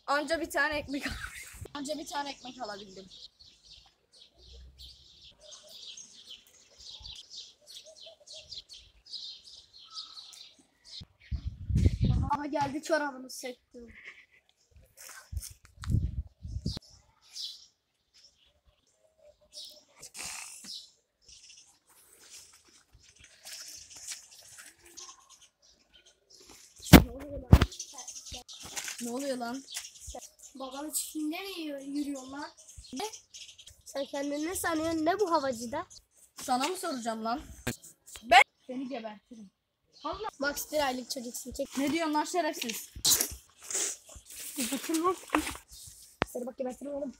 Anca bir tane ekmek Anca bir tane ekmek alabildim. Aha geldi, çorabını söktüm. Ne oluyor lan? Babanın çiftliğinde mi yürüyorsun lan? Ne? Sen kendini ne sanıyorsun? Ne bu havacıda? Sana mı soracağım lan? Seni gebertirim. Max 1 aylık çocuksun. Çek. Ne diyorsun lan şerefsiz? Bir bakayım lan. Seni bak gebertirim oğlum.